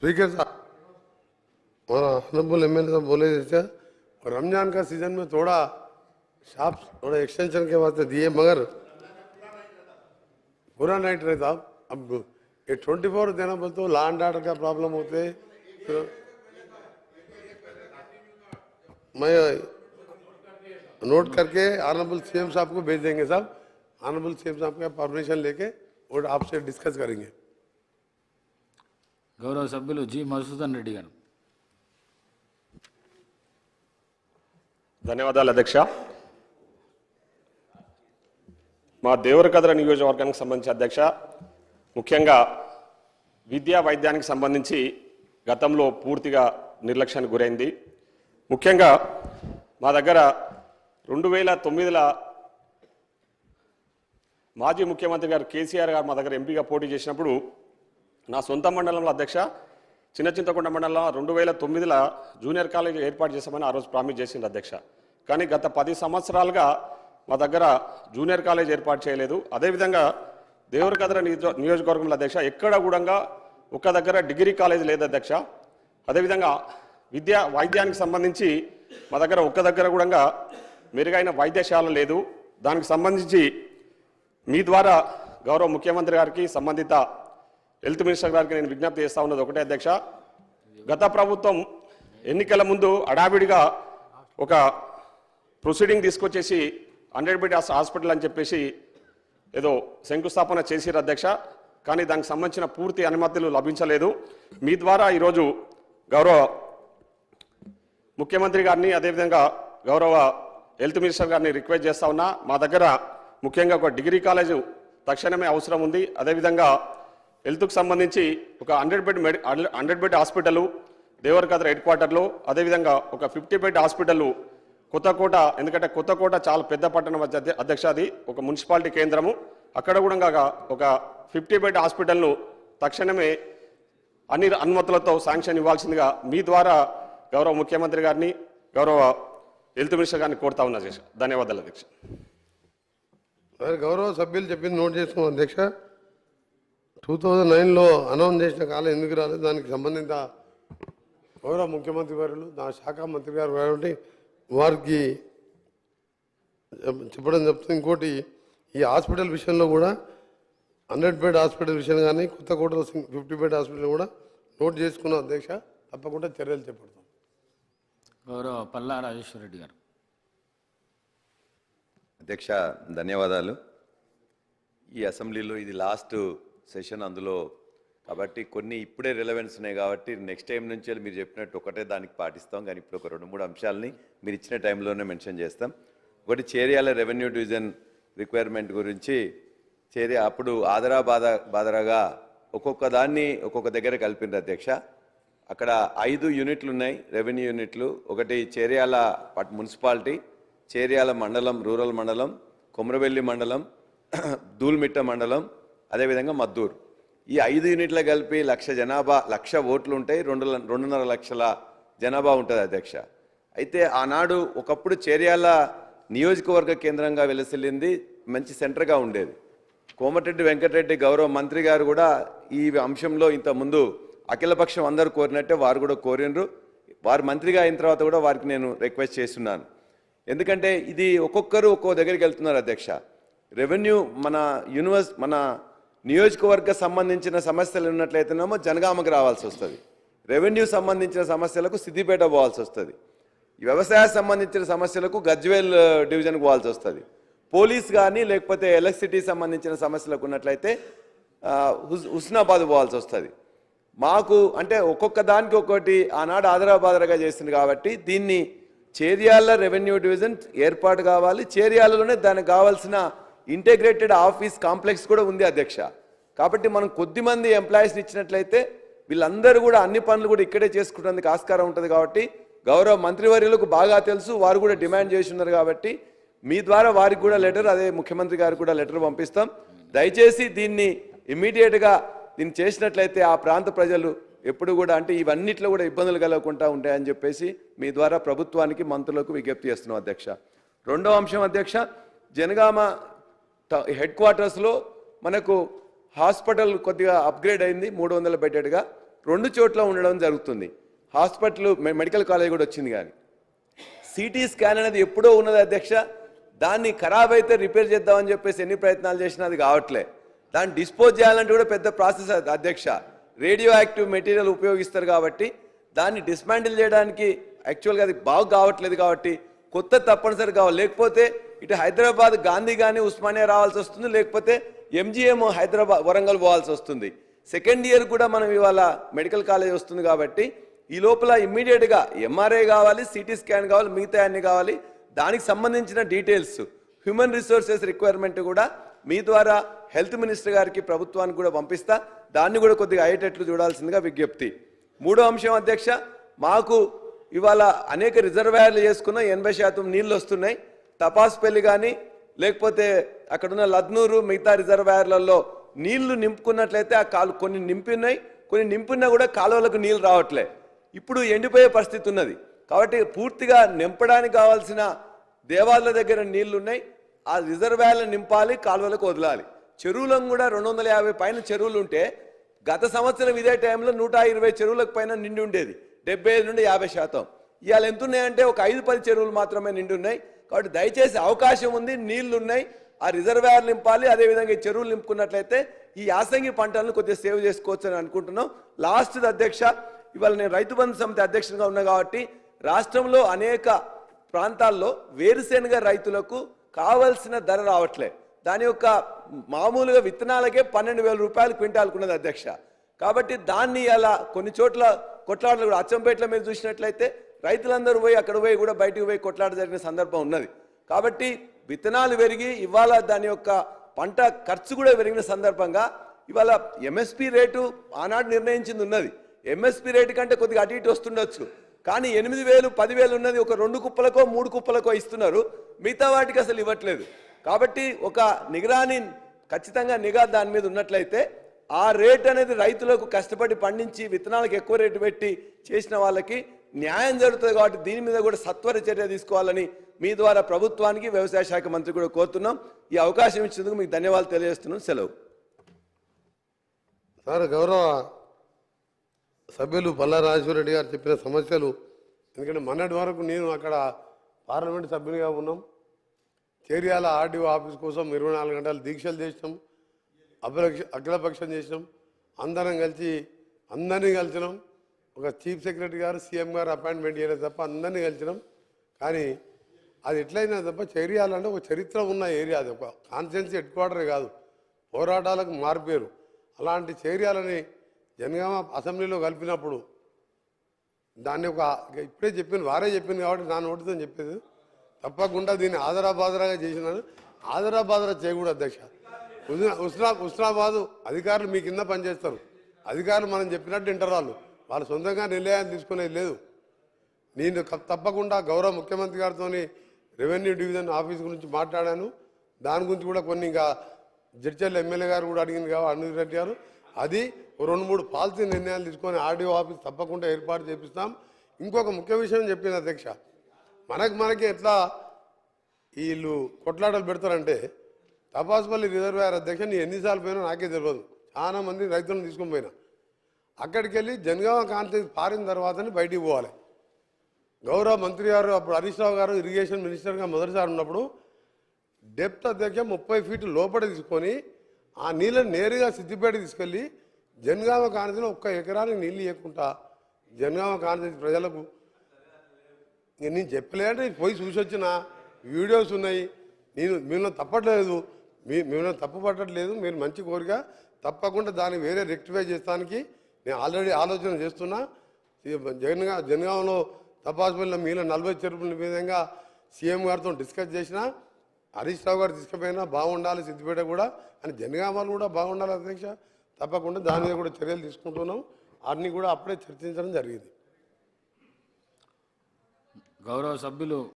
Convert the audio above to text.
Speaker साहब और honourable MLA साहब बोले जैसे रमजान का सीजन में थोड़ा शार्प थोड़ा एक्सटेंशन के वास्ते दिए मगर पूरा नाइट रहे साहब। अब ये 24 देना बोलते तो लॉ एंड ऑर्डर का प्रॉब्लम होते तो मैं नोट करके ऑनरेबल सीएम साहब को भेज देंगे साहब। ऑनरेबल सीएम साहब का परमिशन लेके और आपसे डिस्कस करेंगे। గౌరవ సభ్యులు జి మధుసూదన్ రెడ్డి గారు. ధన్యవాదాలు అధ్యక్ష. మా దేవరకద్ర నియోజకవర్గానికి సంబంధించి అధ్యక్ష, ముఖ్యంగా విద్యా వైద్యానికి సంబంధించి గతంలో పూర్తిగా నిర్లక్ష్యానికి గురైంది. ముఖ్యంగా మా దగ్గర 2009లో మాజీ ముఖ్యమంత్రి గారు కేసీఆర్ గారు మా దగ్గర ఎంపీగా పోటీ చేసినప్పుడు నా సొంత మండలంలో అధ్యక్ష చిన్నచింతకొండ మండలంలో 2009లో జూనియర్ కాలేజ్ ఏర్పాటు చేశామని ఆ రోజు ప్రామిస్ చేసింది అధ్యక్ష. కానీ గత 10 సంవత్సరాలుగా మా దగ్గర జూనియర్ కాలేజ్ ఏర్పాటు చేయలేదు. అదేవిధంగా దేవరకద్ర నియోజకవర్గంలో అధ్యక్ష ఎక్కడ కూడా ఒక దగ్గర డిగ్రీ కాలేజ్ లేదు అధ్యక్ష. అదేవిధంగా వైద్యానికి సంబంధించి మా దగ్గర ఒక్క దగ్గర కూడా మెరుగైన వైద్యశాల లేదు. దానికి సంబంధించి మీ ద్వారా గౌరవ ముఖ్యమంత్రి గారికి సంబంధిత హెల్త్ మినిస్టర్ గారికి నేను విజ్ఞప్తి చేస్తా ఉన్నది ఒకటే అధ్యక్ష. గత ప్రభుత్వం ఎన్నికల ముందు అడావిడిగా ఒక ప్రొసీడింగ్ తీసుకొచ్చేసి 100 బెడ్ హాస్పిటల్ అని చెప్పేసి ఏదో శంకుస్థాపన చేసిరు అధ్యక్ష. కానీ దానికి సంబంధించిన పూర్తి అనుమతులు లభించలేదు. మీ ద్వారా ఈరోజు గౌరవ ముఖ్యమంత్రి గారిని అదేవిధంగా గౌరవ హెల్త్ మినిస్టర్ గారిని రిక్వెస్ట్ చేస్తా ఉన్నా. మా దగ్గర ముఖ్యంగా ఒక డిగ్రీ కాలేజు తక్షణమే అవసరం ఉంది. అదేవిధంగా హెల్త్కు సంబంధించి ఒక 100 బెడ్ హాస్పిటల్ దేవరకద్ర హెడ్ క్వార్టర్లో, అదేవిధంగా ఒక 50 బెడ్ హాస్పిటల్ కొత్తకోట, ఎందుకంటే కొత్తకోట చాలా పెద్ద పట్టణం అధ్యక్ష, అది ఒక మున్సిపాలిటీ కేంద్రము. అక్కడ కూడా ఒక 50 బెడ్ హాస్పిటల్ను తక్షణమే అన్ని అనుమతులతో శాంక్షన్ ఇవ్వాల్సిందిగా మీ ద్వారా గౌరవ ముఖ్యమంత్రి గారిని గౌరవ హెల్త్ మినిస్టర్ గారిని కోరుతా ఉన్నా అధ్యక్ష. ధన్యవాదాలు అధ్యక్ష. గౌరవ సభ్యులు చెప్పింది నోట్ చేసుకున్నాం అధ్యక్ష. 2009లో అనౌన్స్ చేసిన కాలం ఎందుకు రాలేదు దానికి సంబంధిత గౌరవ ముఖ్యమంత్రి వారు నా శాఖ మంత్రి గారు కాబట్టి వారికి చెప్పడం చెప్తుంది. ఇంకోటి ఈ హాస్పిటల్ విషయంలో కూడా 100 బెడ్ హాస్పిటల్ విషయం కానీ కొత్తకోటలో 50 బెడ్ హాస్పిటల్ కూడా నోట్ చేసుకున్నాం అధ్యక్ష. తప్పకుండా చర్యలు చేపడతాం. గౌరవ పల్లా రాజేశ్వర రెడ్డి గారు. అధ్యక్ష ధన్యవాదాలు. ఈ అసెంబ్లీలో ఇది లాస్ట్ సెషన్ అందులో కాబట్టి కొన్ని ఇప్పుడే రిలవెన్స్ ఉన్నాయి కాబట్టి నెక్స్ట్ టైం నుంచి మీరు చెప్పినట్టు ఒకటే దానికి పాటిస్తాం. కానీ ఇప్పుడు ఒక 2-3 అంశాలని మీరు ఇచ్చిన టైంలోనే మెన్షన్ చేస్తాం. ఒకటి చేర్యాల రెవెన్యూ డివిజన్ రిక్వైర్మెంట్ గురించి అప్పుడు ఆదరా బాదరాగా ఒక్కొక్క దాన్ని ఒక్కొక్క దగ్గర కలిపింది అధ్యక్ష. అక్కడ 5 యూనిట్లు ఉన్నాయి రెవెన్యూ యూనిట్లు. ఒకటి చేర్యాల మున్సిపాలిటీ, చేర్యాల మండలం రూరల్ మండలం, కొమరవెల్లి మండలం, దూల్మిట్ట మండలం, అదేవిధంగా మద్దూరు. ఈ 5 యూనిట్ల కలిపి 1,00,000 జనాభా, 1,00,000 ఓట్లు ఉంటాయి, 2.5 లక్షల జనాభా ఉంటుంది అధ్యక్ష. అయితే ఆనాడు ఒకప్పుడు చేర్యాల నియోజకవర్గ కేంద్రంగా వెలసిల్లింది, మంచి సెంటర్గా ఉండేది. కోమటిరెడ్డి వెంకటరెడ్డి గౌరవ మంత్రి గారు కూడా ఈ అంశంలో ఇంతకుముందు అఖిలపక్షం అందరూ కోరినట్టే వారు కూడా కోరినరు. వారు మంత్రిగా అయిన తర్వాత కూడా వారికి నేను రిక్వెస్ట్ చేస్తున్నాను. ఎందుకంటే ఇది ఒక్కొక్కరు ఒక్కో దగ్గరికి వెళ్తున్నారు అధ్యక్ష. రెవెన్యూ మన నియోజకవర్గ సంబంధించిన సమస్యలు ఉన్నట్లయితేనేమో జనగామకు రావాల్సి వస్తుంది, రెవెన్యూ సంబంధించిన సమస్యలకు సిద్దిపేట పోవాల్సి వస్తుంది, వ్యవసాయ సంబంధించిన సమస్యలకు గజ్వేల్ డివిజన్కి పోవాల్సి వస్తుంది, పోలీస్ కానీ లేకపోతే ఎలక్ట్రిసిటీ సంబంధించిన సమస్యలకు ఉన్నట్లయితే హుస్నాబాద్ పోవాల్సి వస్తుంది. మాకు అంటే ఒక్కొక్క దానికి ఒక్కొక్కటి ఆనాడు ఆదరాబాదరగా చేసింది కాబట్టి దీన్ని చేర్యాల రెవెన్యూ డివిజన్ ఏర్పాటు కావాలి. చేర్యాలలోనే దానికి కావాల్సిన ఇంటిగ్రేటెడ్ ఆఫీస్ కాంప్లెక్స్ కూడా ఉంది అధ్యక్ష. కాబట్టి మనం కొద్దిమంది ఎంప్లాయీస్ని ఇచ్చినట్లయితే వీళ్ళందరూ కూడా అన్ని పనులు కూడా ఇక్కడే చేసుకుంటానికి ఆస్కారం ఉంటుంది. కాబట్టి గౌరవ మంత్రివర్యులకు బాగా తెలుసు, వారు కూడా డిమాండ్ చేసి ఉన్నారు. కాబట్టి మీ ద్వారా వారికి కూడా లెటర్, అదే ముఖ్యమంత్రి గారికి కూడా లెటర్ పంపిస్తాం. దయచేసి దీన్ని ఇమ్మీడియట్గా దీన్ని చేసినట్లయితే ఆ ప్రాంత ప్రజలు ఎప్పుడు కూడా అంటే ఇవన్నిట్లో కూడా ఇబ్బందులు కలగకుండా ఉంటాయని చెప్పేసి మీ ద్వారా ప్రభుత్వానికి మంత్రులకు విజ్ఞప్తి చేస్తున్నాం అధ్యక్ష. రెండో అంశం అధ్యక్ష, జనగామ హెడ్ క్వార్టర్స్లో మనకు హాస్పిటల్ కొద్దిగా అప్గ్రేడ్ అయింది, 300 బెడ్డెడ్గా. 2 చోట్ల ఉండడం జరుగుతుంది. హాస్పిటల్ మెడికల్ కాలేజ్ కూడా వచ్చింది. కానీ సిటీ స్కాన్ అనేది ఎప్పుడో ఉన్నది అధ్యక్ష. దాన్ని ఖరాబ్ అయితే రిపేర్ చేద్దామని చెప్పేసి ఎన్ని ప్రయత్నాలు చేసినా అది కావట్లే. దాన్ని డిస్పోజ్ చేయాలంటే కూడా పెద్ద ప్రాసెస్ అధ్యక్ష. రేడియో యాక్టివ్ మెటీరియల్ ఉపయోగిస్తారు కాబట్టి దాన్ని డిస్మాంటిల్ చేయడానికి యాక్చువల్గా అది బాగా కావట్లేదు. కాబట్టి కొత్త తప్పనిసరి కావాలి. లేకపోతే ఇటు హైదరాబాద్ గాంధీ కానీ ఉస్మానియా రావాల్సి వస్తుంది, లేకపోతే ఎంజిఎం హైదరాబాద్ వరంగల్ పోవాల్సి వస్తుంది. సెకండ్ ఇయర్ కూడా మనం ఇవాళ మెడికల్ కాలేజ్ వస్తుంది. కాబట్టి ఈ లోపల ఇమ్మీడియట్గా ఎంఆర్ఐ కావాలి, సిటీ స్కాన్ కావాలి, మిగతా అన్ని కావాలి. దానికి సంబంధించిన డీటెయిల్స్ హ్యూమన్ రిసోర్సెస్ రిక్వైర్మెంట్ కూడా మీ ద్వారా హెల్త్ మినిస్టర్ గారికి ప్రభుత్వానికి కూడా పంపిస్తా. దాన్ని కూడా కొద్దిగా అయ్యేటట్లు చూడాల్సిందిగా విజ్ఞప్తి. 3వ అంశం అధ్యక్ష, మాకు ఇవాళ అనేక రిజర్వాయర్లు చేసుకున్న 80% నీళ్ళు వస్తున్నాయి. తపాస్పల్లి కానీ లేకపోతే అక్కడున్న లద్నూరు మిగతా రిజర్వాయర్లలో నీళ్లు నింపుకున్నట్లయితే ఆ కొన్ని నింపినాయి, కొన్ని నింపున్నా కూడా కాలువలకు నీళ్ళు రావట్లే. ఇప్పుడు ఎండిపోయే పరిస్థితి ఉన్నది. కాబట్టి పూర్తిగా నింపడానికి కావాల్సిన దేవాలయాల దగ్గర నీళ్లు ఉన్నాయి. ఆ రిజర్వాయర్లు నింపాలి, కాలువలకు వదలాలి. చెరువులను కూడా 250 పైన చెరువులు ఉంటే గత సంవత్సరం ఇదే టైంలో 120 చెరువులకు పైన నిండి ఉండేది. 75 నుండి 50%. ఇవాళ ఎంత ఉన్నాయంటే ఒక 5-10 చెరువులు మాత్రమే నిండి ఉన్నాయి. కాబట్టి దయచేసి అవకాశం ఉంది, నీళ్లు ఉన్నాయి, ఆ రిజర్వాయర్లు నింపాలి. అదేవిధంగా ఈ చెరువులు నింపుకున్నట్లయితే ఈ యాసంగి పంటలను కొద్దిగా సేవ్ చేసుకోవచ్చు అని అనుకుంటున్నాం. లాస్ట్ అధ్యక్ష, ఇవాళ నేను రైతు బంధు సమితి అధ్యక్షునిగా ఉన్నా కాబట్టి రాష్ట్రంలో అనేక ప్రాంతాల్లో వేరుశెనగ రైతులకు కావలసిన ధర రావట్లే. దాని యొక్క మామూలుగా విత్తనాలకే 12,000 రూపాయలు క్వింటాల్కున్నది అధ్యక్ష. కాబట్టి దాన్ని అలా కొన్ని చోట్ల కొట్లాటలు కూడా అచ్చంపేటలో మీరు చూసినట్లయితే రైతులందరూ పోయి అక్కడ పోయి కూడా బయటకు పోయి కొట్లాట జరిగిన సందర్భం ఉన్నది. కాబట్టి విత్తనాలు పెరిగి ఇవాళ దాని యొక్క పంట ఖర్చు కూడా పెరిగిన సందర్భంగా ఇవాళ ఎంఎస్పి రేటు ఆనాడు నిర్ణయించింది ఉన్నది. ఎంఎస్పి రేటు కంటే కొద్దిగా అటు ఇటు వస్తుండొచ్చు. కానీ 8,000, 10,000 ఉన్నది ఒక 2 కుప్పలకో 3 కుప్పలకో ఇస్తున్నారు. మిగతా వాటికి అసలు ఇవ్వట్లేదు. కాబట్టి ఒక నిగరాని ఖచ్చితంగా నిఘా దాని మీద ఉన్నట్లయితే ఆ రేట్ అనేది రైతులకు కష్టపడి పండించి విత్తనాలకు ఎక్కువ రేటు పెట్టి చేసిన వాళ్ళకి న్యాయం జరుగుతుంది. కాబట్టి దీని మీద కూడా సత్వర చర్య తీసుకోవాలని మీ ద్వారా ప్రభుత్వానికి వ్యవసాయ శాఖ మంత్రి కూడా కోరుతున్నాం. ఈ అవకాశం ఇచ్చినందుకు మీకు ధన్యవాదాలు తెలియజేస్తున్నాం. సెలవు. సార్, గౌరవ సభ్యులు పల్లా రాజేశ్వరరెడ్డి గారు చెప్పిన సమస్యలు, ఎందుకంటే మొన్నటి వరకు నేను అక్కడ పార్లమెంట్ సభ్యునిగా ఉన్నాం. చేర్యాల ఆర్డీఓ ఆఫీస్ కోసం 24 గంటలు దీక్షలు చేసినాం, అఖిలపక్షం చేసినాం, అందరినీ కలిసినాం. ఒక చీఫ్ సెక్రటరీ గారు, సీఎం గారు అపాయింట్మెంట్ చేయలేదు తప్ప అందరినీ కలిసినాం. కానీ అది ఎట్లయినా తప్ప చేర్యాలంటే ఒక చరిత్ర ఉన్న ఏరియా, అది ఒక కాన్స్టిట్యున్సీ హెడ్ క్వార్టరే కాదు, పోరాటాలకు మారిపోయారు. అలాంటి చేర్యాలని జనగామ అసెంబ్లీలో కలిపినప్పుడు దాన్ని ఇప్పుడే వారే చెప్పింది కాబట్టి నా నోటితో చెప్పేది తప్పకుండా దీన్ని ఆదరాబాదరాగా చేసినాను. ఆదరాబాదరా చేయకూడదు అధ్యక్ష. హుస్నాబాదు అధికారులు మీ కింద పనిచేస్తారు. అధికారులు మనం చెప్పినట్టు వింటారు. వాళ్ళు సొంతంగా నిర్ణయాలు తీసుకునేది లేదు. నేను తప్పకుండా గౌరవ ముఖ్యమంత్రి గారితో రెవెన్యూ డివిజన్ ఆఫీస్ గురించి మాట్లాడాను. దాని గురించి కూడా కొన్ని ఇంకా జడ్చర్ల ఎమ్మెల్యే గారు కూడా అడిగింది కాబట్టి అనిల్ రెడ్డి గారు అది 2-3 పాలసీ నిర్ణయాలు తీసుకొని ఆర్డీఓ ఆఫీస్ తప్పకుండా ఏర్పాటు చేపిస్తాం. ఇంకొక ముఖ్య విషయం చెప్పింది అధ్యక్ష, మనకి ఎట్లా వీళ్ళు కొట్లాటలు పెడతారంటే తపాసుపల్లి రిజర్వాయర్ అధ్యక్ష, నీ ఎన్నిసార్లు పోయినా నాకే తెలియదు. చాలా మంది రైతులను తీసుకొని పోయినా అక్కడికి వెళ్ళి జనగామ కాన్స్టిట్యూన్సీ పారిన తర్వాతనే బయటికి పోవాలి. గౌరవ మంత్రి గారు అప్పుడు హరీష్ రావు గారు ఇరిగేషన్ మినిస్టర్గా మొదటిసారి ఉన్నప్పుడు డెప్త్ అధ్యక్ష 30 ఫీట్ లోపల తీసుకొని ఆ నీళ్ళని నేరుగా సిద్దిపేట తీసుకెళ్ళి జనగామ కాన్స్టిట్యూన్సీలో 1 ఎకరానికి నీళ్ళు ఇవ్వకుండా జనగామ కాన్స్టిట్యూన్సీ ప్రజలకు నేను చెప్పలేదంటే పోయి చూసి వచ్చిన వీడియోస్ ఉన్నాయి. మిమ్మల్ని తప్పట్లేదు, మిమ్మల్ని తప్పు పట్టట్లేదు. మీరు మంచి కోరిక, తప్పకుండా దాన్ని వేరే రెక్టిఫై చేస్తానికి నేను ఆల్రెడీ ఆలోచన చేస్తున్నా. జనగామలో తపాసుపల్లిలో మీలో 40 చెరువుల విధంగా సీఎం గారితో డిస్కస్ చేసిన, హరీష్ రావు గారు తీసుకుపోయినా బాగుండాలి, సిద్దిపేట కూడా అని జనగామాలు కూడా బాగుండాలి అధ్యక్ష. తప్పకుండా దాని మీద కూడా చర్యలు తీసుకుంటున్నాం. అన్నీ కూడా అప్పుడే చర్చించడం జరిగింది. గౌరవ సభ్యులు